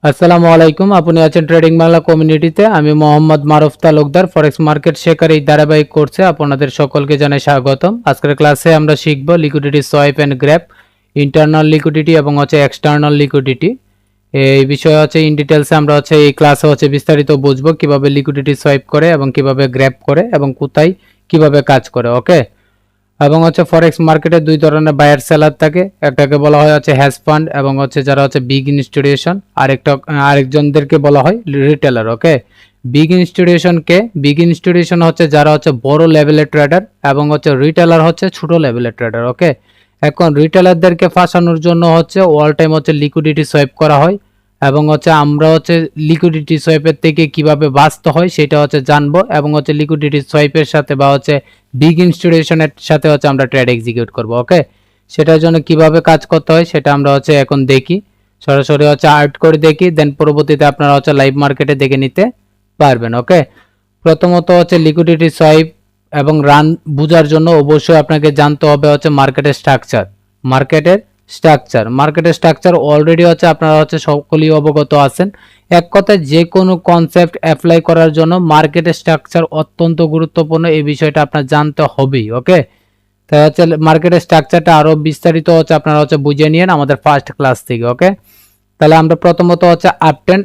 আসসালামু আলাইকুম। আপনি আছেন ট্রেডিং বাংলা কমিউনিটিতে। আমি মোহাম্মদ মারুফ তালুকদার, ফরেক্স মার্কেট শেখার এই ধারাবাহিক কোর্সে আপনাদের সকলকে জানাই স্বাগতম। আজকের ক্লাসে আমরা শিখব liquidity swipe and grab, internal liquidity এবং এক্সটার্নাল লিকুইডিটি। এই বিষয়ে ইন ডিটেলসে আমরা এই ক্লাসে বিস্তারিত বুঝবো কিভাবে লিকুইডিটি সোয়াইপ করে এবং কিভাবে গ্র্যাব করে এবং কোথায় কিভাবে কাজ করে। ওকে, এবং ফরেক্স মার্কেটে দুই ধরনের বায়ার সেলার থাকে। একটাকে বলা হয় হ্যাজ ফান্ড এবং যারা বিগ ইনস্টিটিউশন, আরেকজনদেরকে বলা হয় রিটেলার। ওকে, বিগ ইনস্টিটিউশন যারা বড় লেভেলের ট্রেডার এবং রিটেলার ছোট লেভেলের ট্রেডার। ওকে, এখন রিটেলারদেরকে ফাঁসানোর জন্য অল টাইম লিকুইডিটি সোয়াইপ করা হয় এবং আমরা লিকুইডিটি সোয়াইপের থেকে কিভাবে বাঁচতে হয় সেটা জানবো এবং লিকুইডিটি সোয়াইপের সাথে বা বিগ ইনস্টিটিউশনের সাথে আমরা ট্রেড এক্সিকিউট করব। ওকে, সেটার জন্য কিভাবে কাজ করতে হয় সেটা আমরা এখন দেখি, সরাসরি আর্ট করে দেখি, দেন পরবর্তীতে আপনারা লাইভ মার্কেটে দেখে নিতে পারবেন। ওকে, প্রথমত লিকুইডিটি সোয়াইপ এবং রান বোঝার জন্য অবশ্যই আপনাকে জানতে হবে মার্কেটের স্ট্রাকচার। মার্কেটের স্ট্রাকচার অলরেডি আপনারা সকলেই অবগত আছেন। এক কথায় যে কোনো কনসেপ্ট অ্যাপ্লাই করার জন্য মার্কেটের স্ট্রাকচার অত্যন্ত গুরুত্বপূর্ণ, এই বিষয়টা আপনার জানতে হবেই। ওকে, তাই মার্কেটের স্ট্রাকচারটা আরো বিস্তারিত আপনারা বুঝে নিন আমাদের ফার্স্ট ক্লাস থেকে। ওকে, তাহলে আমরা প্রথমত আপট্রেন্ড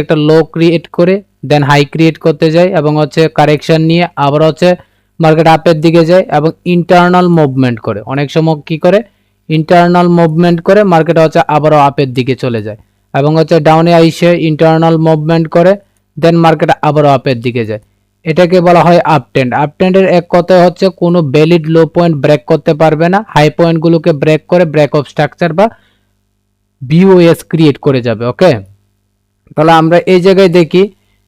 একটা লো ক্রিয়েট করে দেন হাই ক্রিয়েট করতে যাই এবং কারেকশন নিয়ে আবার মার্কেট আপের দিকে যায় এবং ইন্টারনাল মুভমেন্ট করে, অনেক সময় কি করে ইন্টারনাল মুভমেন্ট করে মার্কেট আবারও আপের দিকে চলে যায় এবং ডাউনে আইসে ইন্টারনাল মুভমেন্ট করে দেন মার্কেট আবারও আপের দিকে যায়। এটাকে বলা হয় আপট্রেন্ড। আপট্রেন্ডের এক কথায় কোনো ভ্যালিড লো পয়েন্ট ব্রেক করতে পারবে না, হাই পয়েন্টগুলোকে ব্রেক করে ব্রেক অফ স্ট্রাকচার বা বিওএস ক্রিয়েট করে যাবে। ওকে, তাহলে আমরা এই জায়গায় দেখি,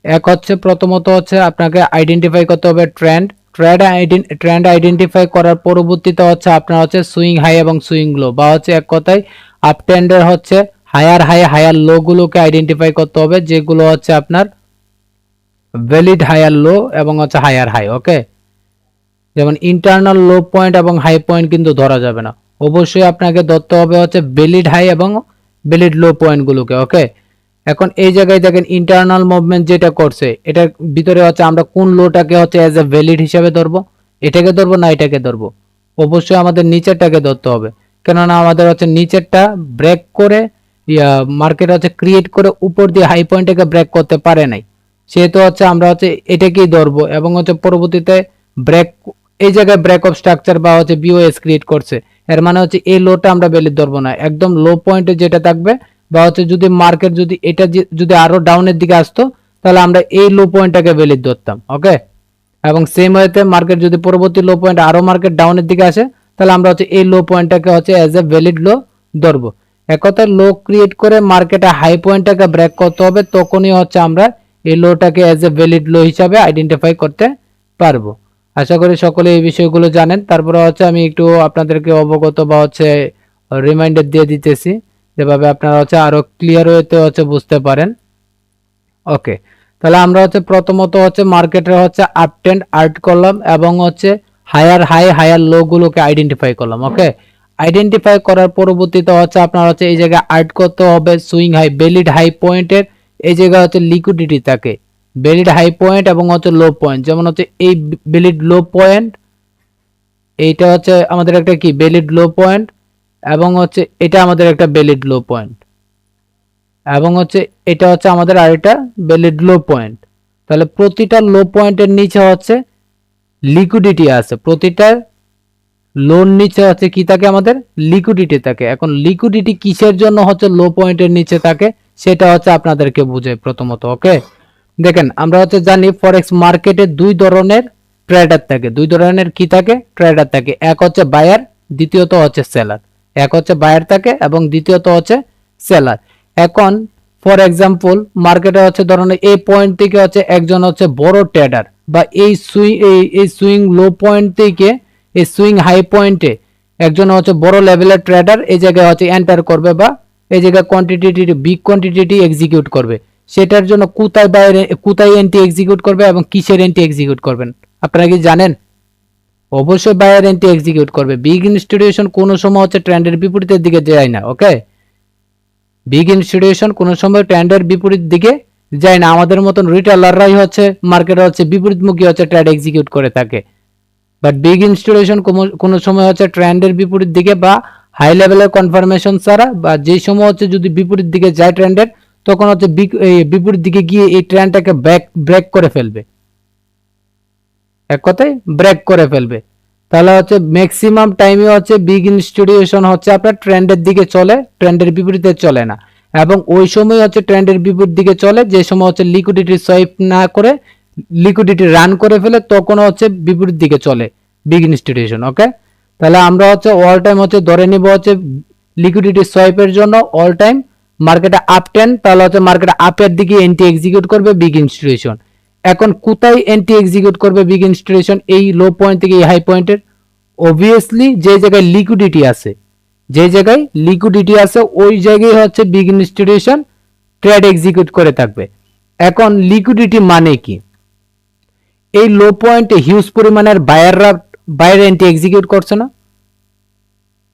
এক প্রথমত আপনাকে আইডেন্টিফাই করতে হবে ট্রেন্ড আইডেন্টিফাই করার পরবর্তীতে আপনার সুইং হাই এবং সুইং লো বা এক কথায় আপ ট্রেন্ডের হায়ার হাই হায়ার লো গুলোকে আইডেন্টিফাই করতে হবে, যেগুলো আপনার ভ্যালিড হায়ার লো এবং হায়ার হাই। ওকে, যেমন ইন্টারনাল লো পয়েন্ট এবং হাই পয়েন্ট কিন্তু ধরা যাবে না, অবশ্যই আপনাকে ধরতে হবে ভ্যালিড হাই এবং ভ্যালিড লো পয়েন্ট গুলোকে। ওকে, এখন এই জায়গায় দেখেন ইন্টারনাল মুভমেন্ট যেটা করছে এটার ভিতরে আমরা কোন লোটাকে এজ এ ভ্যালিড হিসাবে ধরবো, এটাকে ধরবো না এটাকে ধরবো, অবশ্যই আমাদের নিচেরটাকে ধরতে হবে, কেননা আমাদের নিচেরটা ব্রেক করে মার্কেট ক্রিয়েট করে উপর দিয়ে হাই পয়েন্টটাকে ব্রেক করতে পারে নাই, সেহেতু আমরা এটাকেই ধরবো এবং পরবর্তীতে ব্রেক এই জায়গায় ব্রেক অফ স্ট্রাকচার বা বিওএস ক্রিয়েট করছে, এর মানে এই লোটা আমরা ভ্যালিড ধরবো না, একদম লো পয়েন্টে যেটা থাকবে বা যদি মার্কেট যদি এটা যদি আরো ডাউনের দিকে আসতো তাহলে আমরা এই লো পয়েন্টটাকে ভ্যালিড ধরতাম। ওকে, এবং সেম ওয়েতে মার্কেট যদি পরবর্তী লো পয়েন্ট আরো মার্কেট ডাউনের দিকে আসে তাহলে আমরা এই লো পয়েন্টটাকে এজ এ ভ্যালিড লো ধরবো। এক কথায় লো ক্রিয়েট করে মার্কেটে হাই পয়েন্টটাকে ব্রেক করতে হবে, তখনই আমরা এই লোটাকে এজ এ ভ্যালিড লো হিসাবে আইডেন্টিফাই করতে পারবো। আশা করি সকলে এই বিষয়গুলো জানেন। তারপরে আমি একটু আপনাদেরকে অবগত বা রিমাইন্ডার দিয়ে দিতেছি, যেভাবে আপনারা আরো ক্লিয়ার ওয়েতে বুঝতে পারেন। ওকে, তাহলে আমরা প্রথমত মার্কেটের আপ ট্রেন্ড আর্ট করলাম এবং হায়ার হাই হায়ার লো গুলোকে আইডেন্টিফাই করলাম। ওকে, আইডেন্টিফাই করার পরবর্তীতে আপনার এই জায়গায় আর্ট করতে হবে সুইং হাই ভ্যালিড হাই পয়েন্টের, এই জায়গায় লিকুইডিটি থাকে ভ্যালিড হাই পয়েন্ট এবং লো পয়েন্ট, যেমন এই ভ্যালিড লো পয়েন্ট, এইটা আমাদের একটা কি ভ্যালিড লো পয়েন্ট এবং এটা আমাদের একটা ভ্যালিড লো পয়েন্ট এবং এটা আমাদের আরেকটা ভ্যালিড লো পয়েন্ট। তাহলে প্রতিটা লো পয়েন্টের নিচে লিকুইডিটি আছে, প্রতিটা লোর নিচে কি থাকে আমাদের লিকুইডিটি থাকে। এখন লিকুইডিটি কিসের জন্য লো পয়েন্টের নিচে থাকে সেটা আপনাদেরকে বুঝাই প্রথমত। ওকে, দেখেন আমরা জানি ফরেক্স মার্কেটে দুই ধরনের ট্রেডার থাকে, দুই ধরনের কি থাকে ট্রেডার থাকে, এক বায়ার, দ্বিতীয়ত সেলার। এক বায়ার থাকে এবং দ্বিতীয়ত সেলার। এখন ফর এক্সাম্পল মার্কেটে ধরুন এই পয়েন্ট থেকে একজন বড় ট্রেডার বা এই সুইং লো পয়েন্ট থেকে এই সুইং হাই পয়েন্টে একজন বড় লেভেলের ট্রেডার এই জায়গায় এন্টার করবে বা এই জায়গায় বিগ কোয়ান্টিটি এক্সিকিউট করবে, সেটার জন্য কোথায় এন্ট্রি এক্সিকিউট করবে এবং কিসের এন্ট্রি এক্সিকিউট করবেন আপনারা কি জানেন? অবশ্যই বায়ার এন্ট্রি এক্সিকিউট করবে। বিগ ইনস্টিটিউশন কোনো সময় ট্রেন্ডের বিপরীতের দিকে যায় না। ওকে, বিগ ইনস্টিটিউশন কোনো সময় ট্রেন্ডের বিপরীত দিকে যায় না, আমাদের মতন রিটেলাররাই হচ্ছে মার্কেটে হচ্ছে বিপরীতমুখী হচ্ছে ট্রেড এক্সিকিউট করে থাকে। বাট বিগ ইনস্টিটিউশন কোনো সময় হচ্ছে ট্রেন্ডের বিপরীত দিকে বা হাই লেভেলের কনফার্মেশন ছাড়া বা যেই সময় হচ্ছে যদি বিপরীত দিকে যায় ট্রেন্ডের, তখন হচ্ছে বিপরীত দিকে গিয়ে এই ট্রেন্ডটাকে ব্রেক করে ফেলবে, এক কথায় ব্রেক করে ফেলবে। তাহলে হচ্ছে ম্যাক্সিমাম টাইমে হচ্ছে বিগ ইনস্টিটিউশন হচ্ছে আপনার ট্রেন্ডের দিকে চলে, ট্রেন্ডের বিপরীতে চলে না। এবং ওই সময় হচ্ছে ট্রেন্ডের বিপরীত দিকে চলে যে সময় হচ্ছে লিকুইডিটি সোয়াইপ না করে লিকুইডিটি রান করে ফেলে, তখন হচ্ছে বিপরীত দিকে চলে বিগ ইনস্টিটিউশন। ওকে, তাহলে আমরা হচ্ছে অল টাইম হচ্ছে ধরে নিব হচ্ছে লিকুইডিটি সোয়াইপের জন্য অল টাইম মার্কেটে আপ টেন, তাহলে হচ্ছে মার্কেটে আপের দিকে এন্টি এক্সিকিউট করবে বিগ ইনস্টিটিউশন। এখন কোথায় এন্টি এক্সিকিউট করবে বিগ ইনস্টিটিউশন? এই লো পয়েন্ট থেকে এই হাই পয়েন্টের। অবভিয়াসলি যে জায়গায় লিকুইডিটি আছে, যে জায়গায় লিকুইডিটি আছে ওই জায়গায় হচ্ছে বিগ ইনস্টিটিউশন ট্রেড এক্সিকিউট করে থাকবে। এখন লিকুইডিটি মানে কি? এই লো পয়েন্টে হিউজ পরিমাণের বায়াররা বাইরে এন্টি এক্সিকিউট করছে না?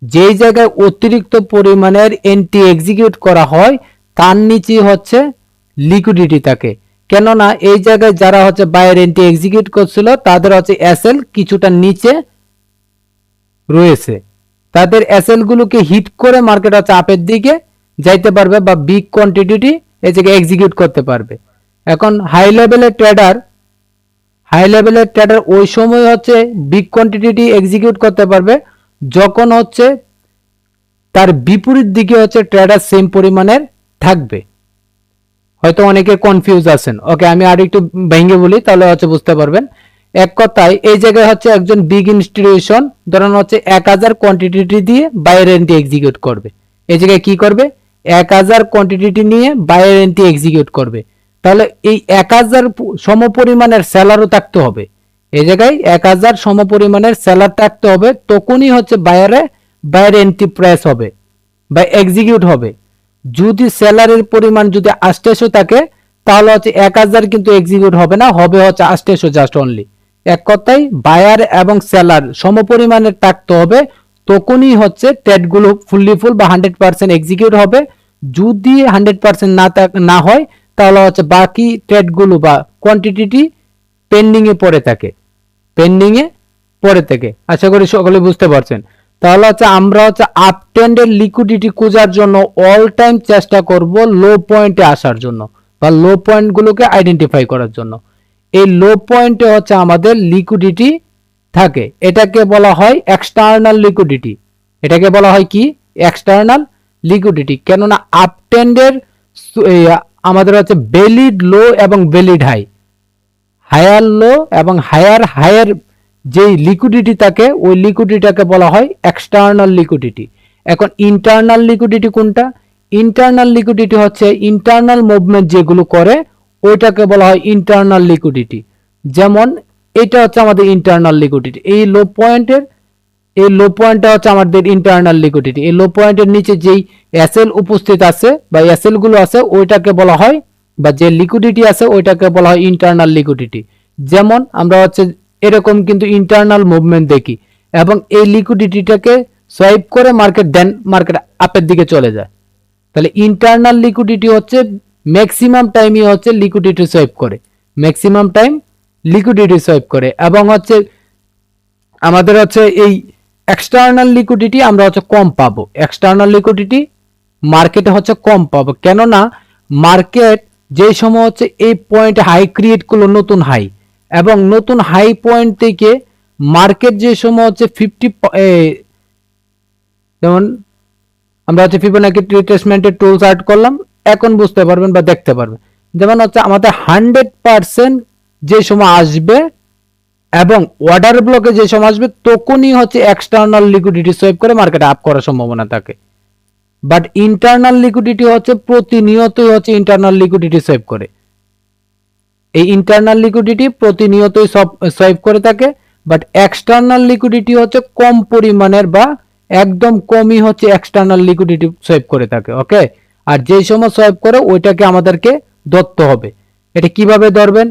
যেই জায়গায় অতিরিক্ত পরিমাণের এন্টি এক্সিকিউট করা হয় তার নিচে হচ্ছে লিকুইডিটি থাকে। কেননা এই জায়গায় যারা হচ্ছে বায়ার এন্টি এক্সিকিউট করছিল তাদের হচ্ছে এসএল কিছুটা নিচে রয়েছে, তাদের এসএল গুলোকে হিট করে মার্কেট হচ্ছে আপের দিকে যাইতে পারবে বা বিগ কোয়ান্টিটি এই জায়গায় এক্সিকিউট করতে পারবে। এখন হাই লেভেলের ট্রেডার ওই সময় হচ্ছে বিগ কোয়ান্টিটি এক্সিকিউট করতে পারবে যখন হচ্ছে তার বিপরীত দিকে হচ্ছে ট্রেডার সেম পরিমাণের থাকবে। হয়তো অনেকে কনফিউজ আছেন, ওকে আমি আর একটু ভেঙে বলি তাহলে হচ্ছে বুঝতে পারবেন। এক কথায় এই জায়গায় হচ্ছে একজন বিগ ইনস্টিটিউশন ধরুন হচ্ছে 1000 কোয়ান্টিটি দিয়ে বাইরের এন্ট্রি এক্সিকিউট করবে। এই জায়গায় কি করবে? 1000 কোয়ান্টিটি নিয়ে বাইরের এন্ট্রি এক্সিকিউট করবে। তাহলে এই 1000 সমপরিমাণের সেলারও থাকতে হবে। এই জায়গায় 1000 সমপরিমাণের সেলার থাকতে হবে, তখনই হচ্ছে বাইরে এন্ট্রি প্রেস হবে বা এক্সিকিউট হবে। যদি সেলারের পরিমাণ যদি 800 থাকে তাহলে হচ্ছে 1000 কিন্তু এক্সিকিউট হবে না, হবে হচ্ছে 800 জাস্ট অনলি। এক কথায় বায়ার এবং সেলার সমপরিমাণের থাকতে হবে, তখনই হচ্ছে ট্রেডগুলো ফুল বা 100% এক্সিকিউট হবে। যদি 100% না হয় তাহলে হচ্ছে বাকি ট্রেডগুলো বা কোয়ান্টিটি পেন্ডিং এ পড়ে থাকে। আশা করি সকলে বুঝতে পারছেন। তাহলে হচ্ছে আমরা হচ্ছে আপ ট্রেন্ডের লিকুইডিটি খোঁজার জন্য অল টাইম চেষ্টা করব লো পয়েন্টে আসার জন্য বা লো পয়েন্টগুলোকে আইডেন্টিফাই করার জন্য। এই লো পয়েন্টে হচ্ছে আমাদের লিকুইডিটি থাকে, এটাকে বলা হয় এক্সটার্নাল লিকুইডিটি। এটাকে বলা হয় কি? External liquidity. কেননা আপ ট্রেন্ডের আমাদের হচ্ছে ভ্যালিড লো এবং ভ্যালিড হাই, হায়ার লো এবং হায়ার যে লিকুইডিটি থাকে ওই লিকুইডিটিটাকে বলা হয় এক্সটার্নাল লিকুইডিটি। এখন ইন্টারনাল লিকুইডিটি কোনটা? ইন্টারনাল লিকুইডিটি হচ্ছে ইন্টারনাল মুভমেন্ট যেগুলো করে ওইটাকে বলা হয় ইন্টারনাল লিকুইডিটি। যেমন এটা হচ্ছে আমাদের ইন্টারনাল লিকুইডিটি। এই লো পয়েন্টটা হচ্ছে আমাদের ইন্টারনাল লিকুইডিটি। এই লো পয়েন্টের নিচে যেই এসএল উপস্থিত আছে বা এসএল গুলো আছে ওইটাকে বলা হয় বা যে লিকুইডিটি আছে ওইটাকে বলা হয় ইন্টারনাল লিকুইডিটি। যেমন আমরা হচ্ছে এরকম কিন্তু ইন্টারনাল মুভমেন্ট দেখি এবং এই লিকুইডিটিটাকে সোয়াইপ করে মার্কেট আপের দিকে চলে যায়। তাহলে ইন্টারনাল লিকুইডিটি হচ্ছে ম্যাক্সিমাম টাইমই হচ্ছে লিকুইডিটি সোয়াইপ করে এবং হচ্ছে আমাদের হচ্ছে এই এক্সটার্নাল লিকুইডিটি আমরা হচ্ছে কম পাবো। এক্সটার্নাল লিকুইডিটি মার্কেটে হচ্ছে কম পাবো, কেননা মার্কেট যে সময় হচ্ছে এই পয়েন্ট হাই ক্রিয়েট করলো, নতুন হাই, এবং নতুন হাই পয়েন্ট থেকে মার্কেট যে সময় হচ্ছে 50 যেমন আমরা হচ্ছে ফিবোনাকি রিট্রেসমেন্টের টুলস অ্যাড করলাম, এখন বুঝতে পারবেন বা দেখতে পারবেন। যেমন হচ্ছে আমাদের 100% যে সময় আসবে এবং অর্ডার ব্লকে যে সময় আসবে তখনই হচ্ছে এক্সটার্নাল লিকুইডিটি সোয়াইপ করে মার্কেটে আপ করার সম্ভাবনা থাকে। বাট ইন্টারনাল লিকুইডিটি হচ্ছে প্রতিনিয়তই হচ্ছে ইন্টারনাল লিকুইডিটি সোয়াইপ করে। এই ইন্টারনাল লিকুইডিটি প্রতিনিয়তই সোয়াইপ করে থাকে, বাট এক্সটার্নাল লিকুইডিটি হচ্ছে কম পরিমাণের বা একদম কমই হচ্ছে এক্সটার্নাল লিকুইডিটি সোয়াইপ করে থাকে। ওকে, আর যেই সময় সোয়াইপ করে ওইটাকে আমাদেরকে ধরতে হবে। এটা কিভাবে ধরবেন?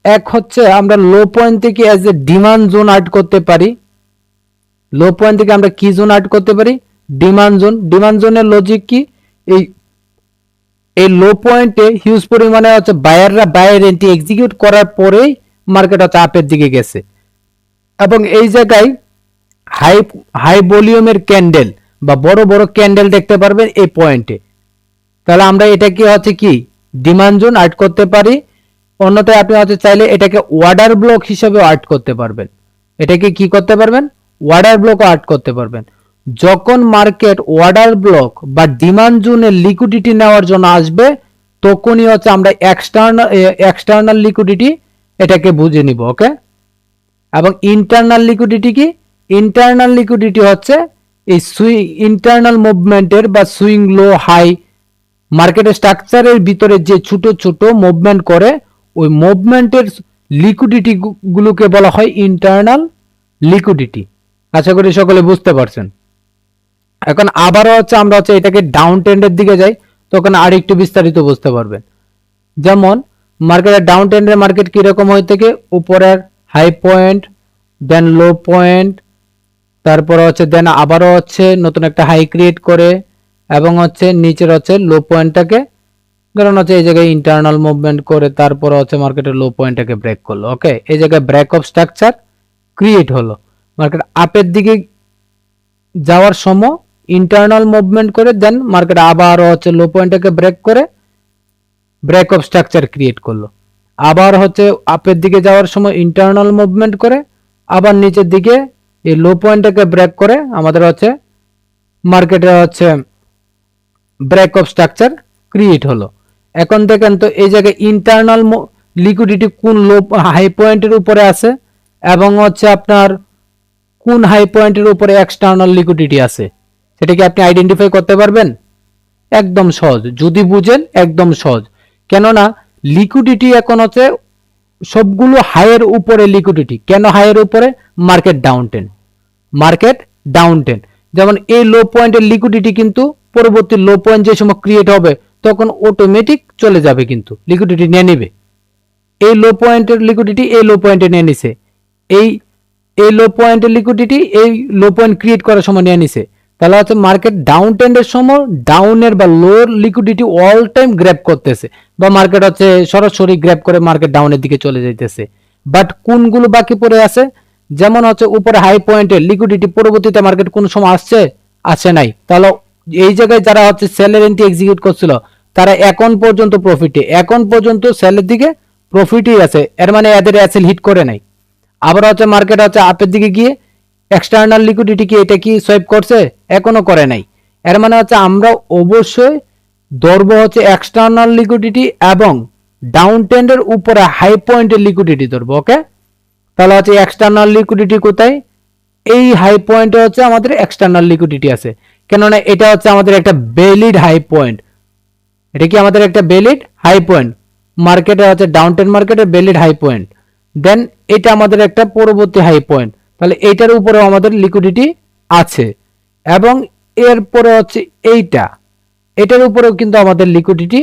এক হচ্ছে আমরা লো পয়েন্ট থেকে as a demand zone add করতে পারি। লো পয়েন্ট থেকে আমরা কি জোন অ্যাড করতে পারি? Demand zone. ডিমান্ড জোনের লজিক কি? এই এই লো পয়েন্টে হিউজ পরিমাণে হচ্ছে বায়াররা বায়ার এন্ট্রি এক্সিকিউট করার পরেই মার্কেট হচ্ছে আপের দিকে গেছে, এবং এই জায়গায় হাই হাই ভলিউমের ক্যান্ডেল বা বড় বড় ক্যান্ডেল দেখতে পারবেন এই পয়েন্টে। তাহলে আমরা এটাকে হচ্ছে কি ডিমান্ড জোন আর্ট করতে পারি। অন্যথায় আপনি হচ্ছে চাইলে এটাকে অর্ডার ব্লক হিসেবে আর্ট করতে পারবেন। এটাকে কি করতে পারবেন? অর্ডার ব্লক আর্ট করতে পারবেন। যখন মার্কেট অর্ডার ব্লক বা ডিমান্ড জোনের লিকুইডিটি নেওয়ার জন্য আসবে, তখনই হচ্ছে আমরা এক্সটার্নাল লিকুইডিটি এটাকে বুঝে নিব। ওকে, এবং ইন্টারনাল লিকুইডিটি কি? ইন্টারনাল লিকুইডিটি হচ্ছে এই ইন্টারনাল মুভমেন্টের বা সুইং লো হাই মার্কেটের স্ট্রাকচারের ভিতরে যে ছোট ছোট মুভমেন্ট করে, ওই মুভমেন্টের লিকুইডিটি গুলোকে বলা হয় ইন্টারনাল লিকুইডিটি। আশা করি সকলে বুঝতে পারছেন। এখন আবারও হচ্ছে আমরা হচ্ছে এটাকে ডাউন ট্রেন্ডের দিকে যাই, তখন আর একটু বিস্তারিত বুঝতে পারবেন। যেমন মার্কেটের ডাউন ট্রেন্ডের মার্কেট কিরকম হয়ে থাকে? উপরের হাই পয়েন্ট, দেন লো পয়েন্ট, তারপর হচ্ছে দেন আবারও হচ্ছে নতুন একটা হাই ক্রিয়েট করে, এবং হচ্ছে নিচের হচ্ছে লো পয়েন্টটাকে ধরুন হচ্ছে এই জায়গায় ইন্টারনাল মুভমেন্ট করে, তারপর হচ্ছে মার্কেটের লো পয়েন্টটাকে ব্রেক করলো। ওকে, এই জায়গায় ব্রেক অফ স্ট্রাকচার ক্রিয়েট হলো। মার্কেট আপের দিকে যাওয়ার সময় ইন্টারনাল মুভমেন্ট করে দেন মার্কেট আবারও হচ্ছে লো পয়েন্টটাকে ব্রেক করে ব্রেক অফ স্ট্রাকচার ক্রিয়েট করলো। আবার হচ্ছে আপের দিকে যাওয়ার সময় ইন্টারনাল মুভমেন্ট করে আবার নিচের দিকে এই লো পয়েন্টটাকে ব্রেক করে আমাদের হচ্ছে মার্কেটে হচ্ছে ব্রেক অফ স্ট্রাকচার ক্রিয়েট হলো। এখন দেখেন তো এই জায়গায় ইন্টারনাল লিকুইডিটি কোন লো হাই পয়েন্টের উপরে আছে, এবং হচ্ছে আপনার কোন হাই পয়েন্টের উপরে এক্সটার্নাল লিকুইডিটি আছে, সেটা কি আপনি আইডেন্টিফাই করতে পারবেন? একদম সহজ, যদি বুঝেন একদম সহজ। কেননা লিকুইডিটি এখন হচ্ছে সবগুলো হাইয়ের উপরে লিকুইডিটি। কেন হাইয়ের উপরে? Market down ten, market down ten. যেমন এই লো পয়েন্টের লিকুইডিটি কিন্তু পরবর্তী লো পয়েন্ট যে সময় ক্রিয়েট হবে তখন অটোমেটিক চলে যাবে, কিন্তু লিকুইডিটি নিয়ে নেবে। এই লো পয়েন্টের লিকুইডিটি এই লো পয়েন্টে নিয়ে নিছে, এই এই লো পয়েন্টের লিকুইডিটি এই লো পয়েন্ট ক্রিয়েট করার সময় নিয়ে নিছে। তাহলে হচ্ছে মার্কেট ডাউন ট্রেন্ডের সময় ডাউনের বা লোর লিকুইডিটি অল টাইম গ্র্যাব করতেছে, বা মার্কেট হচ্ছে সরাসরি গ্র্যাব করে মার্কেট ডাউনের দিকে চলে যাইতেছে। বাট কোনগুলো বাকি পড়ে আছে? যেমন হচ্ছে উপরে হাই পয়েন্টের লিকুইডিটি পরবর্তীতে মার্কেট কোন সময় আসে নাই। তাহলে এই জায়গায় যারা হচ্ছে সেলের এন্ট্রি এক্সিকিউট করছিল তারা এখন পর্যন্ত প্রফিটে, এখন পর্যন্ত সেলের দিকে প্রফিটই আছে, এর মানে এদের অ্যাসেল হিট করে নাই। আবার হচ্ছে মার্কেট হচ্ছে আপের দিকে গিয়ে এক্সটার্নাল লিকুইডিটি কি এটা কি সোয়াইপ করছে? এখনো করে নাই। এর মানে হচ্ছে আমরা অবশ্যই ধরবো হচ্ছে এক্সটার্নাল লিকুইডিটি এবং ডাউন ট্রেন্ডের উপরে হাই পয়েন্টের লিকুইডিটি ধরবো। ওকে, তাহলে হচ্ছে এক্সটার্নাল লিকুইডিটি কোথায়? এই হাই পয়েন্টে হচ্ছে আমাদের এক্সটার্নাল লিকুইডিটি আছে, কেননা এটা হচ্ছে আমাদের একটা ভ্যালিড হাই পয়েন্ট। এটা কি আমাদের একটা ভ্যালিড হাই পয়েন্ট, মার্কেটে হচ্ছে ডাউন ট্রেন্ড মার্কেটের ভ্যালিড হাই পয়েন্ট। দেন এটা আমাদের একটা পরবর্তী হাই পয়েন্ট, তাহলে এইটার উপরেও আমাদের লিকুইডিটি আছে, এবং এরপরে হচ্ছে এটার উপরেও কিন্তু আমাদের লিকুইডিটি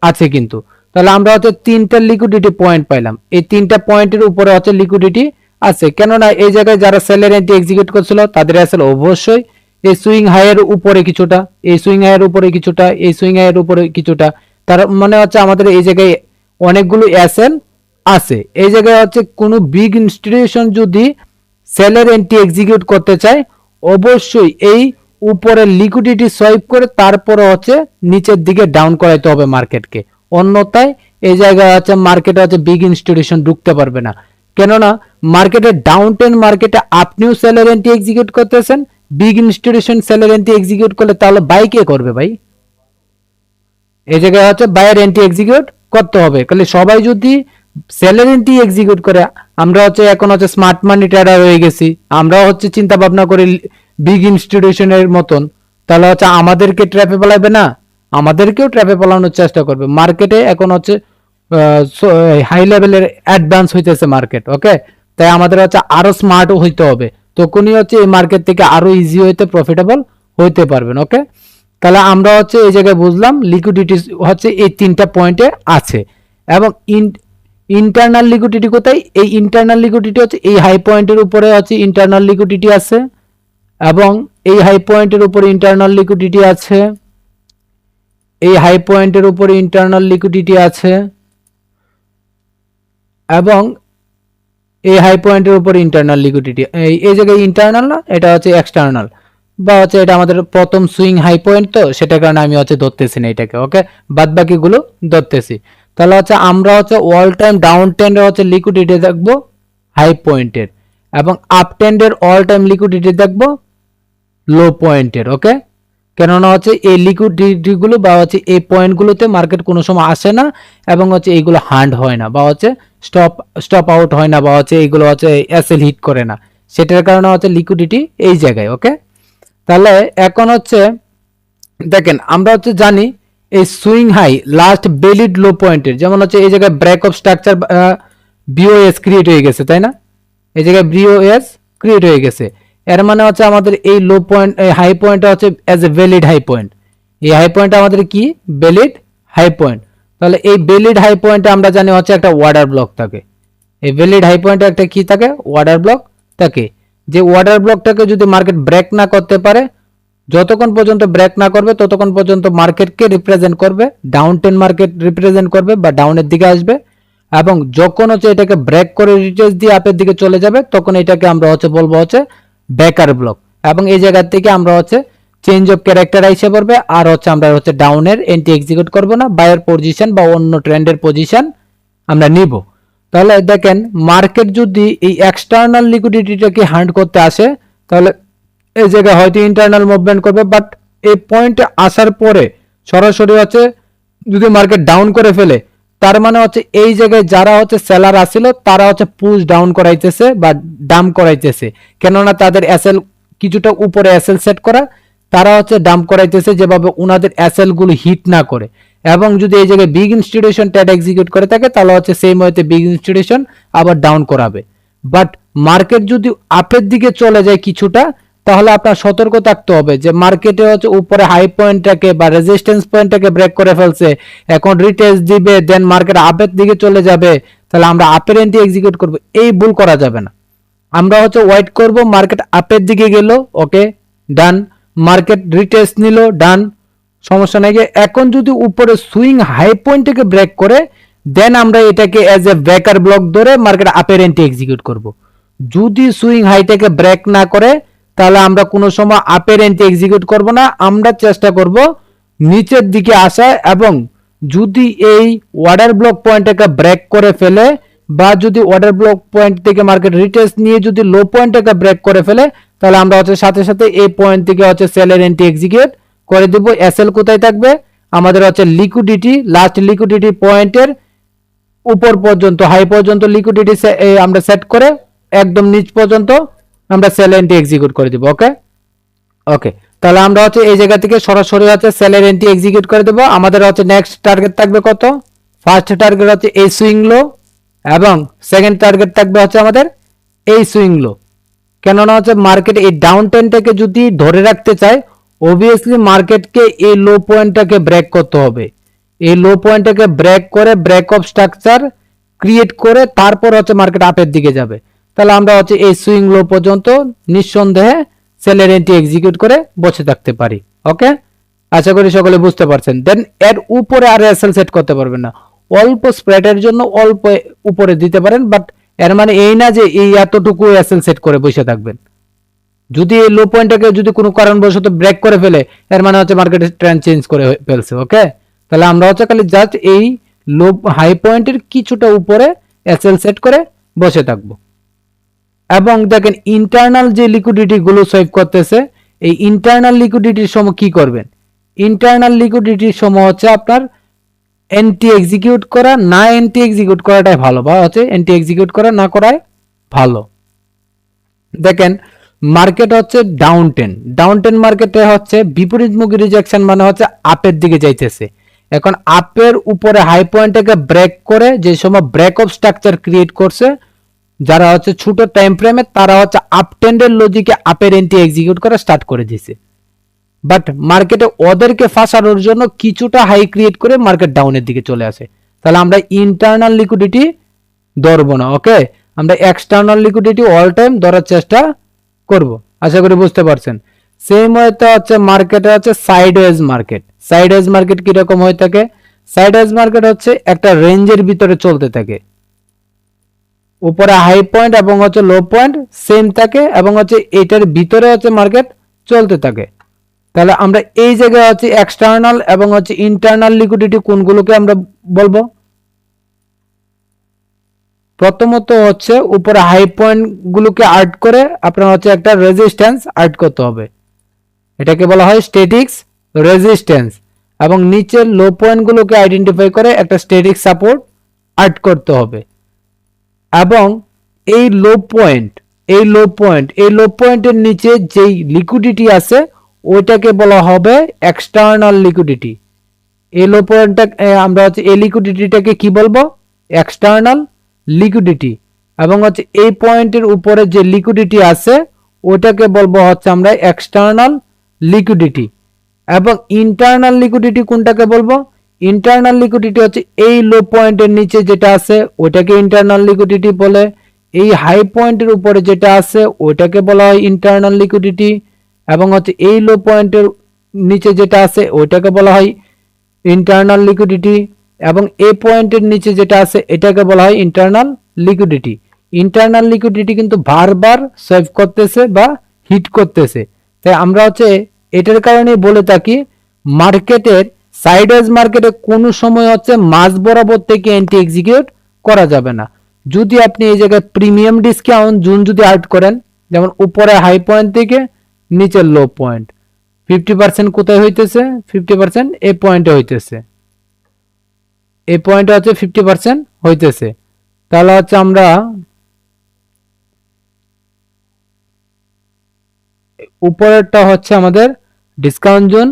আছে কিন্তু। তাহলে আমরা হচ্ছে তিনটা লিকুইডিটি পয়েন্ট পাইলাম, এই তিনটা পয়েন্টের উপরে হচ্ছে লিকুইডিটি আছে। কেননা এই জায়গায় যারা সেলের এন্ট্রি এক্সিকিউট করছিল তাদের আসলে অবশ্যই এই সুইং হাইয়ের উপরে কিছুটা, এই সুইং হাইয়ের উপরে কিছুটা, এই সুইং হাইয়ের উপরে কিছুটা, তার মানে হচ্ছে আমাদের এই জায়গায় অনেকগুলো অ্যাসেল আছে। এই জায়গায় হচ্ছে কোনো বিগ ইনস্টিটিউশন যদি সেলের এন্ট্রি এক্সিকিউট করতে চায় অবশ্যই এই উপরে লিকুইডিটি সোয়াইপ করে তারপরে হচ্ছে নিচের দিকে ডাউন করাইতে হবে মার্কেটকে। অন্যথায় এই জায়গায় হচ্ছে মার্কেটে হচ্ছে বিগ ইনস্টিটিউশন ঢুকতে পারবে না। কেননা মার্কেটে ডাউন টেন মার্কেটে আপনিও সেলের এন্ট্রি এক্সিকিউট করতেছেন, বিগ ইনস্টিটিউশন সেলের এন্ট্রি এক্সিকিউট করলে তাহলে বাই কে করবে ভাই? এই জায়গায় হচ্ছে বায়ার এন্ট্রি এক্সিকিউট করতে হবে। তাহলে সবাই যদি সেলের এন্ট্রি এক্সিকিউট করে, আমরা হচ্ছে এখন হচ্ছে স্মার্ট মানি ট্রেডার হয়ে গেছি, আমরা হচ্ছে চিন্তা ভাবনা করি বিগ ইনস্টিটিউশনের মতন, তাহলে হচ্ছে আমাদেরকে ট্র্যাপে ফেলাবে না, আমাদেরকেও ট্র্যাপে ফেলানোর চেষ্টা করবে। মার্কেটে এখন হচ্ছে হাই লেভেলের অ্যাডভান্স হইতেছে মার্কেট। ওকে, তাই আমাদের হচ্ছে আরো স্মার্ট হইতে হবে, তখনই হচ্ছে এই মার্কেট থেকে আরো ইজি হইতে প্রফিটেবল হইতে পারবেন। ওকে, তাহলে আমরা হচ্ছে এই জায়গায় বুঝলাম লিকুইডিটি হচ্ছে এই তিনটা পয়েন্টে আছে, এবং ইন্টারনাল লিকুইডিটি কোথায়? এই ইন্টারনাল লিকুইডিটি হচ্ছে এই হাই পয়েন্টের উপরে হচ্ছে ইন্টারনাল লিকুইডিটি আছে, এবং এই হাই পয়েন্টের উপরে ইন্টারনাল লিকুইডিটি আছে, এই হাই পয়েন্টের উপরে ইন্টারনাল লিকুইডিটি আছে এবং এই হাই পয়েন্টের উপরে ইন্টারনাল লিকুইডিটি, এই জায়গায় ইন্টারনাল না, এটা হচ্ছে এক্সটার্নাল, বা হচ্ছে এটা আমাদের প্রথম সুইং হাই পয়েন্ট, তো সেটার কারণে আমি হচ্ছে ধরতেছি না এটাকে। ওকে, বাদ বাকিগুলো ধরতেছি। তাহলে হচ্ছে আমরা হচ্ছে অল টাইম ডাউন ট্রেন্ডের হচ্ছে লিকুইডিটি দেখবো হাই পয়েন্টের, এবং আপ ট্রেন্ডের অল টাইম লিকুইডিটি দেখবো লো পয়েন্টের। ওকে, কেননা হচ্ছে এই লিকুইডিটি গুলো বা হচ্ছে এই পয়েন্টগুলোতে মার্কেট কোনো সময় আসে না, এবং হচ্ছে এইগুলো হান্ড হয় না, বা হচ্ছে স্টপ আউট হয় না, বা হচ্ছে এইগুলো হচ্ছে এসএল হিট করে না, সেটার কারণে হচ্ছে লিকুইডিটি এই জায়গায়। ওকে, তাহলে এখন হচ্ছে দেখেন আমরা হচ্ছে জানি এই swing high last valid low পয়েন্টের, যেমন হচ্ছে এই জায়গায় break of structure BOS create হয়ে গেছে, তাই না? এই জায়গায় বিওএস ক্রিয়েট হয়ে গেছে, এর মানে হচ্ছে আমাদের এই লো পয়েন্ট, এই হাই পয়েন্টটা হচ্ছে as a valid high point. এই হাই পয়েন্টটা আমাদের কি ভ্যালিড হাই পয়েন্ট। তাহলে এই ভ্যালিড হাই পয়েন্টে আমরা জানি হচ্ছে একটা ওয়াটার ব্লক থাকে। এই ভ্যালিড হাই পয়েন্টে একটা কি থাকে? ওয়াটার ব্লক থাকে। যে ওয়াটার ব্লকটাকে যদি মার্কেট ব্রেক না করতে পারে, যতক্ষণ পর্যন্ত ব্রেক না করবে ততক্ষণ পর্যন্ত মার্কেটকে রিপ্রেজেন্ট করবে, ডাউন টেন মার্কেট রিপ্রেজেন্ট করবে বা ডাউনের দিকে আসবে, এবং যখন হচ্ছে এটাকে ব্রেক করে রিটেস্ট দিয়ে আপের দিকে চলে যাবে, তখন এটাকে আমরা হচ্ছে বলবো হচ্ছে বেকার ব্লক, এবং এই জায়গা থেকে আমরা হচ্ছে চেঞ্জ অফ ক্যারেক্টার আইসে পড়বে, আর হচ্ছে আমরা হচ্ছে ডাউনের এন্টি এক্সিকিউট করব না, বায়ার পজিশন বা অন্য ট্রেন্ডের পজিশন আমরা নিব। তাহলে দেখেন মার্কেট যদি এই এক্সটার্নাল লিকুইডিটিটাকে হ্যান্ড করতে আসে, তাহলে এই জায়গায় হয়তো ইন্টারনাল মুভমেন্ট করবে, বাট এই পয়েন্টে আসার পরে সরাসরি হচ্ছে যদি মার্কেট ডাউন করে ফেলে, তার মানে হচ্ছে এই জায়গায় যারা হচ্ছে সেলার আসছিল তারা হচ্ছে পুশ ডাউন করাইতেছে বা ডাম্প করাইতেছে, কেননা তাদের এসএল কিছুটা উপরে এসএল সেট করা, তারা হচ্ছে ডাম্প করাইতেছে যেভাবে ওনাদের এসএল গুলো হিট না করে। এবং যদি এই জায়গায় বিগ ইনস্টিটিউশন ট্রেড এক্সিকিউট করে থাকে, তাহলে হচ্ছে সেম ওয়েতে বিগ ইনস্টিটিউশন আবার ডাউন করাবে। বাট মার্কেট যদি আপের দিকে চলে যায় কিছুটা, তাহলে আপনার সতর্ক থাকতে হবে যে মার্কেটে হচ্ছে উপরে হাই পয়েন্টটাকে বা রেজিস্ট্যান্স পয়েন্টটাকে ব্রেক করে ফেলছে, এখন রিটেস্ট দিবে, দেন মার্কেট আপের দিকে চলে যাবে, তাহলে আমরা আপের এন্ট্রি এক্সিকিউট করব, এই ভুল করা যাবে না। আমরা হচ্ছে ওয়েট করব, মার্কেট আপের দিকে গেল, ওকে ডান, মার্কেট রিটেস্ট নিল, ডান, সমস্যা নাই। এখন যদি উপরে সুইং হাই পয়েন্টটাকে ব্রেক করে, দেন আমরা এটাকে এজ এ ব্রেকার ব্লক ধরে মার্কেট আপের এন্ট্রি এক্সিকিউট করব। যদি সুইং হাইটাকে ব্রেক না করে, তাহলে আমরা কোনো সময় আপের এন্ট্রি এক্সিকিউট করব না, আমরা চেষ্টা করব নিচের দিকে আসা, এবং যদি এই ওয়াটার ব্লক পয়েন্টটাকে ব্রেক করে ফেলে, বা যদি ওয়াটার ব্লক পয়েন্ট থেকে মার্কেট রিটেস্ট নিয়ে যদি লো পয়েন্টটাকে ব্রেক করে ফেলে, তাহলে আমরা হচ্ছে সাথে সাথে এই পয়েন্ট থেকে হচ্ছে সেলের এন্ট্রি এক্সিকিউট করে দেব। এসএল কোথায় থাকবে? আমাদের হচ্ছে লিকুইডিটি, লাস্ট লিকুইডিটি পয়েন্টের উপর পর্যন্ত, হাই পর্যন্ত লিকুইডিটি আমরা সেট করে একদম নিচ পর্যন্ত আমরা সেল এন্ট্রি এক্সিকিউট করে দিব। ওকে ওকে, তাহলে আমরা হচ্ছে এই জায়গা থেকে সরাসরি হচ্ছে সেলের এন্ট্রি এক্সিকিউট করে দেব। আমাদের হচ্ছে নেক্সট টার্গেট থাকবে কত? ফার্স্ট টার্গেট হচ্ছে এই সুইং লো, এবং সেকেন্ড টার্গেট থাকবে হচ্ছে আমাদের এই সুইং লো। কেননা হচ্ছে মার্কেট এই ডাউন ট্রেন্ডটাকে যদি ধরে রাখতে চায়, অবভিয়াসলি মার্কেটকে এই লো পয়েন্টটাকে ব্রেক করতে হবে। এই লো পয়েন্টটাকে ব্রেক করে ব্রেক অফ স্ট্রাকচার ক্রিয়েট করে তারপর হচ্ছে মার্কেট আপের দিকে যাবে। তাহলে আমরা হচ্ছে এই সুইং লো পর্যন্ত নিঃসন্দেহে সেলের এন্ট্রি এক্সিকিউট করে বসে থাকতে পারি। ওকে, আশা করি সকলে বুঝতে পারছেন। দেন এর উপরে আর এসএল সেট করতে পারবেন না, অল্প স্প্রেডের জন্য অল্প উপরে দিতে পারেন, বাট এর মানে এই না যে এই এতটুকু এসএল সেট করে বসে থাকবেন। যদি এই লো পয়েন্টটাকে যদি কোনো কারণবশত ব্রেক করে ফেলে, এর মানে হচ্ছে মার্কেটের ট্রেন্ড চেঞ্জ করে ফেলছে। ওকে, তাহলে আমরা হচ্ছে খালি জাস্ট এই লো হাই পয়েন্টের কিছুটা উপরে এসএল সেট করে বসে থাকবো। এবং দেখেন ইন্টারনাল যে লিকুইডিটি গুলো সেভ করতেছে, এই ইন্টারনাল লিকুইডিটির সময় কি করবেন? ইন্টারনাল লিকুইডিটির সময় হচ্ছে আপনার এন্টি এক্সিকিউট করা, না এন্টি এক্সিকিউট করাটাই ভালো, বা হচ্ছে এন্টি এক্সিকিউট করা না করাই ভালো। দেখেন মার্কেট হচ্ছে ডাউন টেন মার্কেটে হচ্ছে বিপরীতমুখী রিজেকশন, মানে হচ্ছে আপের দিকে যাইতেছে। এখন আপের উপরে হাই পয়েন্টটাকে ব্রেক করে যে সময় ব্রেক অফ স্ট্রাকচার ক্রিয়েট করছে, যারা হচ্ছে ছোট টাইম ফ্রেমে, তারা হচ্ছে আপ ট্রেন্ডের লজিকে আপের এন্ট্রি এক্সিকিউট করা স্টার্ট করে দিয়েছে। বাট মার্কেটে ওদেরকে ফাঁসানোর জন্য কিছুটা হাই ক্রিয়েট করে মার্কেট ডাউনের দিকে চলে আসে। তাহলে আমরা ইন্টারনাল লিকুইডিটি ধরবো না। ওকে, আমরা এক্সটার্নাল লিকুইডিটি অল টাইম ধরার চেষ্টা করব। আশা করি বুঝতে পারছেন। সেম ওয়েতে হচ্ছে মার্কেটে হচ্ছে সাইডওয়েজ মার্কেট, সাইডওয়েজ মার্কেট কিরকম হয়ে থাকে? সাইডওয়েজ মার্কেট হচ্ছে একটা রেঞ্জের ভিতরে চলতে থাকে, উপরে হাই পয়েন্ট এবং হচ্ছে লো পয়েন্ট সেম থাকে এবং হচ্ছে এটার ভিতরে হচ্ছে মার্কেট চলতে থাকে। তাহলে আমরা এই জায়গায় হচ্ছে এক্সটার্নাল এবং হচ্ছে ইন্টারনাল লিকুইডিটি কোনগুলোকে আমরা বলবো? প্রথমত হচ্ছে উপরে হাই পয়েন্ট গুলোকে আর্ট করে আপনার হচ্ছে একটা রেজিস্ট্যান্স আর্ট করতে হবে, এটাকে বলা হয় স্ট্যাটিক্স রেজিস্ট্যান্স, এবং নিচের লো পয়েন্ট গুলোকে আইডেন্টিফাই করে একটা স্ট্যাটিক সাপোর্ট আর্ট করতে হবে। এবং এই লো পয়েন্ট এই লো পয়েন্টের নিচে যেই লিকুইডিটি আছে ওইটাকে বলা হবে এক্সটার্নাল লিকুইডিটি। এই লো পয়েন্টটা আমরা হচ্ছে এই লিকুইডিটিটাকে কি বলবো? External liquidity. এবং হচ্ছে এই পয়েন্টের উপরে যে লিকুইডিটি আছে ওটাকে বলবো হচ্ছে আমরা এক্সটার্নাল লিকুইডিটি। এবং ইন্টারনাল লিকুইডিটি কোনটাকে বলবো? ইন্টারনাল লিকুইডিটি হচ্ছে এই লো পয়েন্টের নিচে যেটা আছে ওটাকে ইন্টারনাল লিকুইডিটি বলে, এই হাই পয়েন্টের উপরে যেটা আছে ওটাকে বলা হয় ইন্টারনাল লিকুইডিটি, এবং হচ্ছে এই লো পয়েন্টের নিচে যেটা আছে ওটাকে বলা হয় ইন্টারনাল লিকুইডিটি, এবং এই পয়েন্টের নিচে যেটা আছে এটাকে বলা হয় ইন্টারনাল লিকুইডিটি। ইন্টারনাল লিকুইডিটি কিন্তু বারবার সোয়াইপ করতেছে বা হিট করতেছে, তাই আমরা হচ্ছে এটার কারণে বলে থাকি মার্কেটের সাইডওয়েজ মার্কেটে কোনো সময় হচ্ছে মাঝ বরাবর থেকে এন্টি এক্সিকিউট করা যাবে না। যদি আপনি এই জায়গায় প্রিমিয়াম ডিসকাউন্ট জোন যদি আর্ট করেন, যেমন উপরে হাই পয়েন্ট থেকে নিচের লো পয়েন্ট 50% কোথায় হইতেছে? 50% এই পয়েন্টে হইতেছে, এই পয়েন্টে হচ্ছে 50% হইতেছে। তাহলে হচ্ছে আমরা উপরেরটা হচ্ছে আমাদের ডিসকাউন্ট জোন,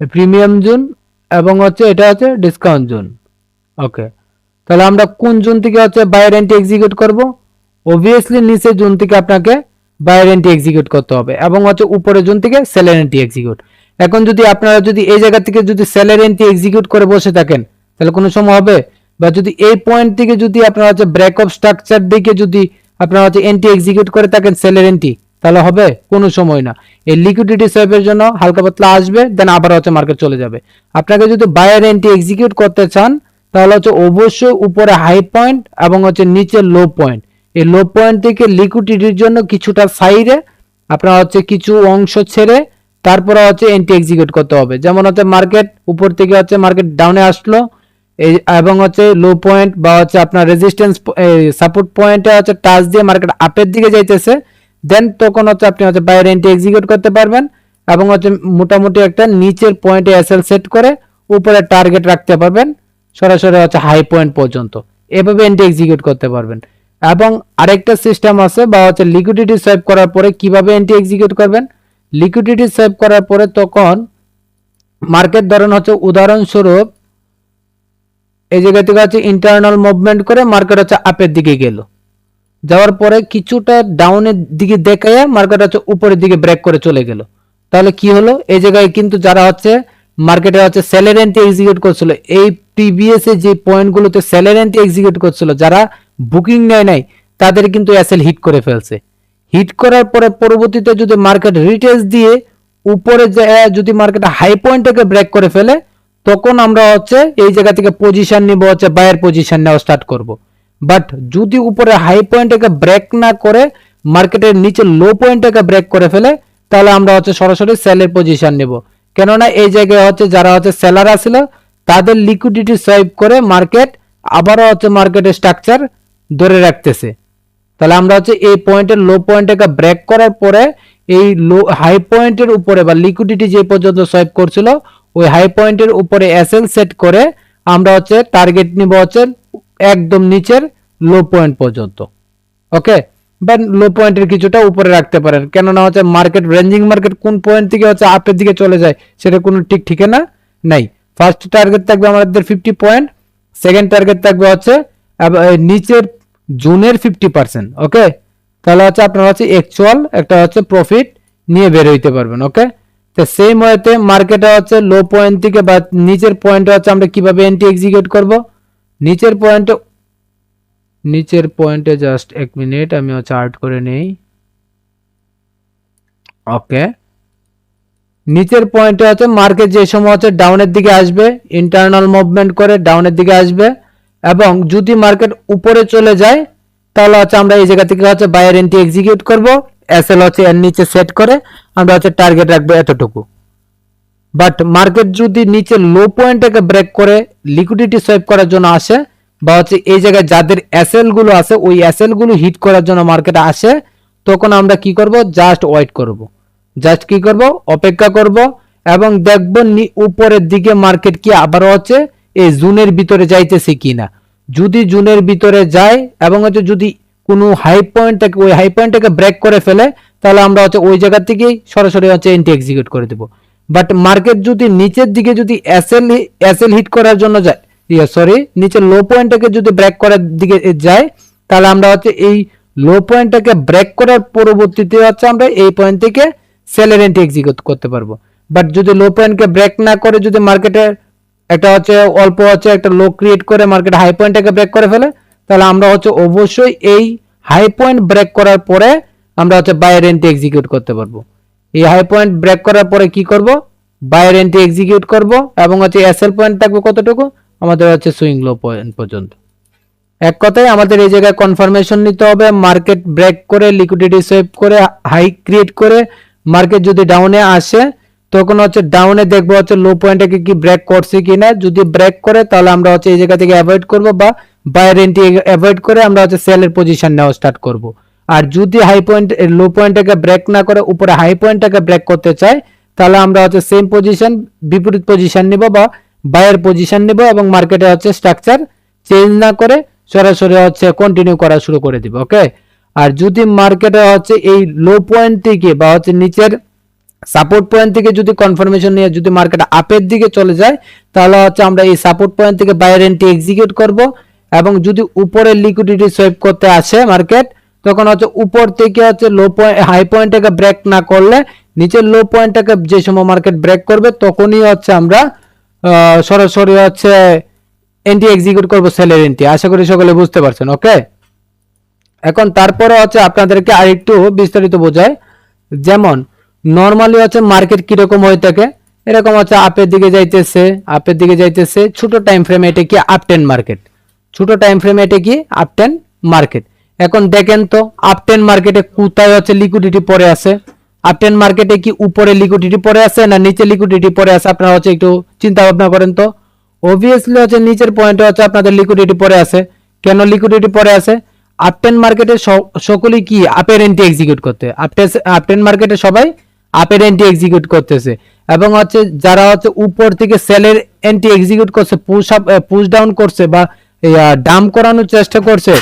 প্রিমিয়াম জোন, এবং হচ্ছে এটা হচ্ছে ডিসকাউন্ট জোন। ওকে, তাহলে আমরা কোন জোন থেকে হচ্ছে বায়ার এন্ট্রি এক্সিকিউট করব? অবভিয়াসলি নিচের জোন থেকে আপনাকে বায়ার এন্ট্রি এক্সিকিউট করতে হবে, এবং হচ্ছে উপরের জোন থেকে সেলার এন্ট্রি এক্সিকিউট। এখন যদি আপনারা যদি এই জায়গা থেকে যদি সেলার এন্ট্রি এক্সিকিউট করে বসে থাকেন তাহলে কোনো সময় হবে? বা যদি এই পয়েন্ট থেকে যদি আপনারা হচ্ছে ব্রেক অফ স্ট্রাকচার দিকে যদি আপনারা হচ্ছে এন্ট্রি এক্সিকিউট করে থাকেন সেলার এন্ট্রি, তাহলে হবে? কোনো সময় না। এই লিকুইডিটি সোয়াপের জন্য হালকা পাতলা আসবে, দেন আবার হচ্ছে মার্কেট চলে যাবে। আপনাকে যদি বায়ার এন্ট্রি এক্সিকিউট করতে চান তাহলে হচ্ছে অবশ্যই উপরে হাই পয়েন্ট এবং হচ্ছে নিচে লো পয়েন্ট, এই লো পয়েন্ট থেকে লিকুইডিটির জন্য কিছুটা সাইডে আপনার হচ্ছে কিছু অংশ ছেড়ে তারপরে হচ্ছে এন্ট্রি এক্সিকিউট করতে হবে। যেমন হচ্ছে মার্কেট উপর থেকে হচ্ছে মার্কেট ডাউনে আসলো এই এবং হচ্ছে লো পয়েন্ট বা হচ্ছে আপনার রেজিস্ট্যান্স সাপোর্ট পয়েন্টে হচ্ছে টাচ দিয়ে মার্কেট আপের দিকে যাইতেছে, দেন তখন হচ্ছে আপনি হচ্ছে বাইরে এন্ট্রি এক্সিকিউট করতে পারবেন এবং হচ্ছে মোটামুটি একটা নিচের পয়েন্টে এসএল সেট করে উপরে টার্গেট রাখতে পারবেন সরাসরি হচ্ছে হাই পয়েন্ট পর্যন্ত, এভাবে এন্ট্রি এক্সিকিউট করতে পারবেন। এবং আরেকটা সিস্টেম আছে বা হচ্ছে লিকুইডিটি সোয়াইপ করার পরে কিভাবে এন্ট্রি এক্সিকিউট করবেন? লিকুইডিটি সোয়াইপ করার পরে তখন মার্কেট ধরেন হচ্ছে উদাহরণস্বরূপ এই জায়গা থেকে হচ্ছে ইন্টারনাল মুভমেন্ট করে মার্কেট হচ্ছে আপের দিকে গেল, যাওয়ার পরে কিছুটা ডাউনের দিকে দেখায় মার্কেট হচ্ছে উপরের দিকে ব্রেক করে চলে গেল। তাহলে কি হলো? এই জায়গায় কিন্তু যারা হচ্ছে মার্কেটে হচ্ছে সেলার এন্ট্রি এক্সিকিউট করছিল, এই প্রিভিয়াস এ যে পয়েন্টগুলোতে সেলার এন্ট্রি এক্সিকিউট করছিল, যারা বুকিং নেয় নাই তাদের কিন্তু এসএল হিট করে ফেলছে। হিট করার পরে পরবর্তীতে যদি মার্কেট রিটেস্ট দিয়ে উপরে যদি মার্কেট হাই পয়েন্টটাকে ব্রেক করে ফেলে তখন আমরা হচ্ছে এই জায়গা থেকে পজিশন নিব, হচ্ছে বায়ার পজিশন নেওয়া স্টার্ট করব। বাট যদি উপরে হাই পয়েন্টটাকে ব্রেক না করে মার্কেটের নিচে লো পয়েন্টটাকে ব্রেক করে ফেলে তাহলে আমরা হচ্ছে সরাসরি সেলের পজিশন নেব, কেননা এই জায়গায় হচ্ছে যারা হচ্ছে সেলার আছিল তাদের লিকুইডিটি সোয়াইপ করে মার্কেট আবারও হচ্ছে মার্কেটের স্ট্রাকচার ধরে রাখতেছে। তাহলে আমরা হচ্ছে এই পয়েন্টের লো পয়েন্টটাকে ব্রেক করার পরে এই লো হাই পয়েন্টের উপরে বা লিকুইডিটি যে পর্যন্ত সোয়াইপ করছিল ওই হাই পয়েন্টের উপরে এসএল সেট করে আমরা হচ্ছে টার্গেট নিব হচ্ছে একদম নিচের লো পয়েন্ট পর্যন্ত। ওকে, বা লো পয়েন্টের কিছুটা উপরে রাখতে পারেন, কেননা হচ্ছে মার্কেট রেঞ্জিং মার্কেট কোন পয়েন্ট থেকে হচ্ছে আপের দিকে চলে যায় সেটা কোনো ঠিক ঠিকানা নাই। ফার্স্ট টার্গেট থাকবে আমাদের 50 পয়েন্ট, সেকেন্ড টার্গেট থাকবে হচ্ছে নিচের জুনের 50%। ওকে, তাহলে হচ্ছে আপনারা হচ্ছে অ্যাকচুয়াল একটা হচ্ছে প্রফিট নিয়ে বের হইতে পারবেন। ওকে, তো সেম ওয়েতে মার্কেটে হচ্ছে লো পয়েন্ট থেকে বা নিচের পয়েন্টে হচ্ছে আমরা কিভাবে এন্ট্রি এক্সিকিউট করব? নিচের পয়েন্টে জাস্ট এক মিনিট আমি হচ্ছে আর্ট করে নেই। ওকে, নিচের পয়েন্টে হচ্ছে মার্কেট যে সময় হচ্ছে ডাউনের দিকে আসবে, ইন্টারনাল মুভমেন্ট করে ডাউনের দিকে আসবে, এবং যদি মার্কেট উপরে চলে যায় তাহলে হচ্ছে আমরা এই জায়গা থেকে হচ্ছে বায়ার এন্ট্রি এক্সিকিউট করব, এসএল হচ্ছে এর নিচে সেট করে আমরা হচ্ছে টার্গেট রাখবো এতটুকু। বাট মার্কেট যদি নিচে লো পয়েন্টটাকে ব্রেক করে লিকুইডিটি সোয়াইপ করার জন্য আসে, বা হচ্ছে এই জায়গায় যাদের এসএল গুলো আছে ওই এসএল গুলো হিট করার জন্য মার্কেটে আসে, তখন আমরা কি করব, জাস্ট ওয়েট করব, জাস্ট কি করব, অপেক্ষা করব, এবং দেখব উপরের দিকে মার্কেট কি আবার হচ্ছে এই জোনের ভিতরে যাইতেছে কিনা। যদি জোনের ভিতরে যায় এবং হচ্ছে যদি কোনো হাই পয়েন্ট থেকে ওই হাই পয়েন্টটাকে ব্রেক করে ফেলে, তাহলে আমরা হচ্ছে ওই জায়গা থেকেই সরাসরি হচ্ছে এন্ট্রি এক্সিকিউট করে দেব। বাট মার্কেট যদি নিচের দিকে যদি এসএল হিট করার জন্য যায়, নিচের লো পয়েন্টটাকে যদি ব্রেক করার দিকে যায়, তাহলে আমরা হচ্ছে এই লো পয়েন্টটাকে ব্রেক করার পরবর্তীতে হচ্ছে আমরা এই পয়েন্ট থেকে সেলের এন্ট্রি এক্সিকিউট করতে পারবো। বাট যদি লো পয়েন্টকে ব্রেক না করে যদি মার্কেটে একটা হচ্ছে অল্প হচ্ছে একটা লো ক্রিয়েট করে মার্কেট হাই পয়েন্টটাকে ব্রেক করে ফেলে, তাহলে আমরা হচ্ছে অবশ্যই এই হাই পয়েন্ট ব্রেক করার পরে আমরা হচ্ছে বায়ার এন্ট্রি এক্সিকিউট করতে পারবো। এই হাই পয়েন্ট ব্রেক করার পরে কি করব, বায়ার এন্ট্রি এক্সিকিউট করব, এবং হচ্ছে এসএল পয়েন্ট থাকবে কতটুকু, আমাদের হচ্ছে সুইং লো পয়েন্ট পর্যন্ত। এক কথায় আমাদের এই জায়গায় কনফার্মেশন নিতে হবে, মার্কেট ব্রেক করে লিকুইডিটি সোয়াইপ করে হাই ক্রিয়েট করে মার্কেট যদি ডাউনে আসে, তখন হচ্ছে ডাউনে দেখবো হচ্ছে লো পয়েন্টটাকে কি ব্রেক করছে কিনা। যদি ব্রেক করে তাহলে আমরা হচ্ছে এই জায়গা থেকে অ্যাভয়েড করব, বা বায়ার এন্ট্রি অ্যাভয়েড করে আমরা হচ্ছে সেলের পজিশন নেওয়া স্টার্ট করব। আর যদি হাই পয়েন্ট লো পয়েন্টটাকে ব্রেক না করে উপরে হাই পয়েন্টটাকে ব্রেক করতে চায়, তাহলে আমরা হচ্ছে সেম পজিশন বিপরীত পজিশন নিব বা বায়ার পজিশন নিব, এবং মার্কেটে হচ্ছে স্ট্রাকচার চেঞ্জ না করে সরাসরি হচ্ছে কন্টিনিউ করা শুরু করে দিব। ওকে, আর যদি মার্কেটে হচ্ছে এই লো পয়েন্ট থেকে বা হচ্ছে নিচের সাপোর্ট পয়েন্ট থেকে যদি কনফার্মেশন নিয়ে যদি মার্কেট আপের দিকে চলে যায়, তাহলে হচ্ছে আমরা এই সাপোর্ট পয়েন্ট থেকে বায়ার এন্ট্রি এক্সিকিউট করব, এবং যদি উপরে লিকুইডিটি সোয়াইপ করতে আসে মার্কেট, তখন হচ্ছে উপর থেকে হচ্ছে লো পয়েন্ট হাই পয়েন্টটাকে ব্রেক না করলে নিচের লো পয়েন্টটাকে যে সময় মার্কেট ব্রেক করবে তখনই হচ্ছে আমরা সরাসরি হচ্ছে এন্ট্রি এক্সিকিউট করব, সেলের এন্ট্রি। আশা করি সকলে বুঝতে পারছেন। ওকে, এখন তারপরে হচ্ছে আপনাদেরকে আরেকটু বিস্তারিত বোঝায়, যেমন নরমালি হচ্ছে মার্কেট কিরকম হয়ে থাকে, এরকম হচ্ছে আপের দিকে যাইতেছে ছোট টাইম ফ্রেমে, এটা কি আপটেন মার্কেট, ছোট টাইম ফ্রেমে এটা কি আপটেন মার্কেট। এখন দেখেন তো আপটেন মার্কেটে কোথায় হচ্ছে লিকুইডিটি পড়ে আছে, আপটেন মার্কেটে কি উপরে লিকুইডিটি পড়ে আছে না নিচে লিকুইডিটি পড়ে আছে, আপনারা হচ্ছে একটু চিন্তা ভাবনা করেন তো। অবভিয়াসলি হচ্ছে নিচের পয়েন্টে হচ্ছে আপনাদের লিকুইডিটি পড়ে আছে। কেন লিকুইডিটি পড়ে আছে? আপটেন মার্কেটে সকলেই কি আপের এন্ট্রি এক্সিকিউট করতে, আপটেন মার্কেটে সবাই আপের এন্ট্রি এক্সিকিউট করতেছে, এবং হচ্ছে যারা হচ্ছে উপর থেকে সেলের এন্ট্রি এক্সিকিউট করছে, পুশ ডাউন করছে বা ডাম্প করানোর চেষ্টা করছে,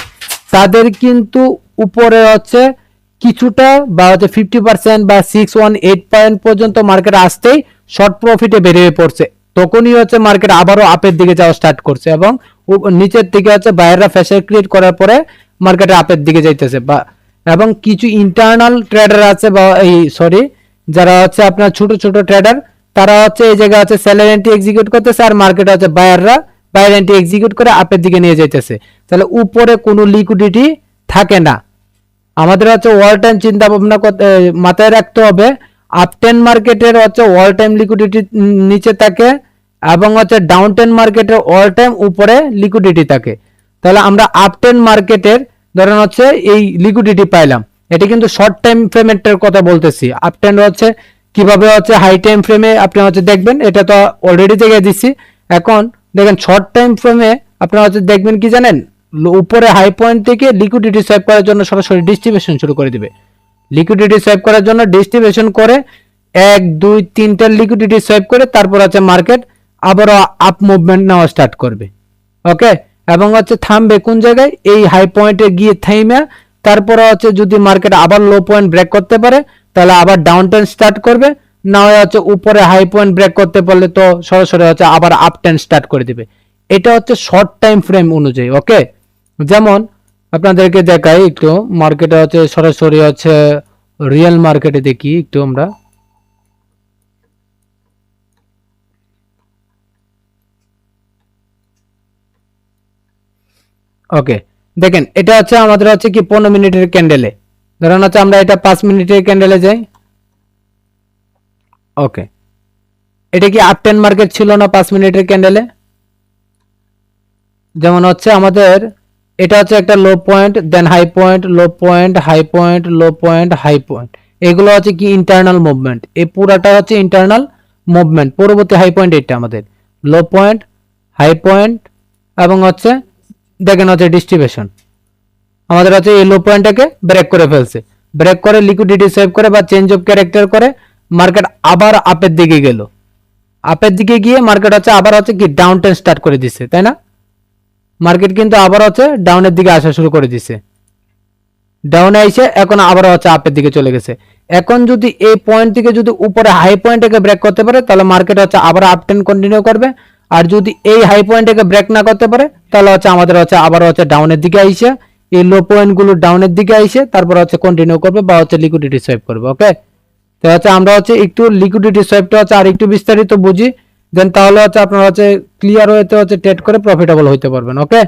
তাদের কিন্তু উপরে হচ্ছে কিছুটা বা হচ্ছে 50% বা 618 পর্যন্ত মার্কেট আসতেই শর্ট প্রফিটে বেরিয়ে পড়ছে। তখনই হচ্ছে মার্কেট আবারও আপের দিকে যাওয়া স্টার্ট করছে, এবং নিচের দিকে হচ্ছে বাইরেরা প্রেসার ক্রিয়েট করার পরে মার্কেট আপের দিকে যাইতেছে। বা এবং কিছু ইন্টারনাল ট্রেডার আছে বা যারা হচ্ছে আপনার ছোট ছোট ট্রেডার, তারা হচ্ছে এই জায়গায় হচ্ছে সেলার এন্ট্রি এক্সিকিউট করতেছে, আর মার্কেট হচ্ছে বায়াররা বায়ার এন্ট্রি এক্সিকিউট করে আপের দিকে নিয়ে যাইতেছে। তাহলে উপরে কোনো লিকুইডিটি থাকে না। আমাদের হচ্ছে অল টাইম চিন্তা ভাবনা মাথায় রাখতে হবে, আপটেন মার্কেটের হচ্ছে অল টাইম লিকুইডিটি নিচে থাকে, এবং হচ্ছে ডাউন টেন মার্কেটের অল টাইম উপরে লিকুইডিটি থাকে। তাহলে আমরা আপটেন মার্কেটের ধরেন হচ্ছে এই লিকুইডিটি পাইলাম, এটা কিন্তু শর্ট টাইম ফ্রেমের কথা বলতেছি। আপটেন হচ্ছে কিভাবে হচ্ছে হাই টাইম ফ্রেমে আপনি হচ্ছে দেখবেন, এটা তো অলরেডি জায়গায় দিচ্ছি। এখন দেখেন শর্ট টাইম ফ্রেমে আপনারা হচ্ছে দেখবেন কি জানেন, উপরে হাই পয়েন্ট থেকে লিকুইডিটি সোয়াইপ করার জন্য সরাসরি ডিস্ট্রিবিউশন শুরু করে দিবে। লিকুইডিটি সোয়াইপ করার জন্য ডিস্ট্রিবিউশন করে 1 2 3টা লিকুইডিটি সোয়াইপ করে তারপর হচ্ছে মার্কেট আবারও আপ মুভমেন্ট নেওয়া স্টার্ট করবে। ওকে, এবং হচ্ছে থামবে কোন জায়গায়, এই হাই পয়েন্টে গিয়ে থাইমা তারপরে হচ্ছে যদি মার্কেট আবার লো পয়েন্ট ব্রেক করতে পারে তাহলে আবার ডাউন টেন স্টার্ট করবে, না হয় হচ্ছে উপরে হাই পয়েন্ট ব্রেক করতে পারলে তো সরাসরি হচ্ছে আবার আপ টেন স্টার্ট করে দিবে। এটা হচ্ছে শর্ট টাইম ফ্রেম অনুযায়ী। ওকে, যেমন আপনাদেরকে দেখাই একটু, মার্কেটে হচ্ছে সরাসরি হচ্ছে রিয়েল মার্কেটে দেখি একটু আমরা। ওকে, দেখেন এটা হচ্ছে আমাদের হচ্ছে কি 15 মিনিটের ক্যান্ডেলে, ধরেন হচ্ছে আমরা এটা 5 মিনিটের ক্যান্ডেলে যাই। ওকে, এটা কি আপ ট্রেন্ড মার্কেট ছিল না 5 মিনিটের ক্যান্ডেলে? যেমন হচ্ছে আমাদের এটা হচ্ছে একটা low point, then high point, low point, high point, low point, high point. এগুলো হচ্ছে কি ইন্টারনাল মুভমেন্ট, এই পুরাটা হচ্ছে ইন্টারনাল মুভমেন্ট। পরবর্তী হাই পয়েন্ট এটা আমাদের লো পয়েন্ট, হাই পয়েন্ট এবং হচ্ছে দেখেন হচ্ছে ডিস্ট্রিবিউশন। আমাদের হচ্ছে এই লো পয়েন্টটাকে ব্রেক করে ফেলছে, ব্রেক করে লিকুইডিটি সেভ করে বা চেঞ্জ অফ ক্যারেক্টার করে মার্কেট আবার আপের দিকে গেল। আপের দিকে গিয়ে মার্কেট হচ্ছে আবার হচ্ছে কি ডাউন ট্রেন্ড স্টার্ট করে দিচ্ছে, তাই না? মার্কেট কিন্তু আবার হচ্ছে ডাউনের দিকে আসা শুরু করে দিছে, ডাউনে এসে এখন আবার হচ্ছে আপের দিকে চলে গেছে। এখন যদি এই পয়েন্ট থেকে যদি উপরে হাই পয়েন্টটাকে ব্রেক করতে পারে তাহলে মার্কেট হচ্ছে আবার আপ ট্রেন্ড কন্টিনিউ করবে। আর যদি এই হাই পয়েন্টটাকে ব্রেক না করতে পারে তাহলে হচ্ছে আমাদের হচ্ছে আবার হচ্ছে ডাউনের দিকে আইসে এই লো পয়েন্টগুলো ডাউনের দিকে আইসে তারপর হচ্ছে কন্টিনিউ করবে বা হচ্ছে লিকুইডিটি সোয়াইপ করবে। ওকে, তো হচ্ছে আমরা হচ্ছে একটু লিকুইডিটি সোয়াইপটা হচ্ছে আর একটু বিস্তারিত বুঝি, দেন তাহলে হচ্ছে আপনারা হচ্ছে ক্লিয়ার ওয়েতে হচ্ছে ট্রেড করে প্রফিটেবল হইতে পারবেন। ওকে।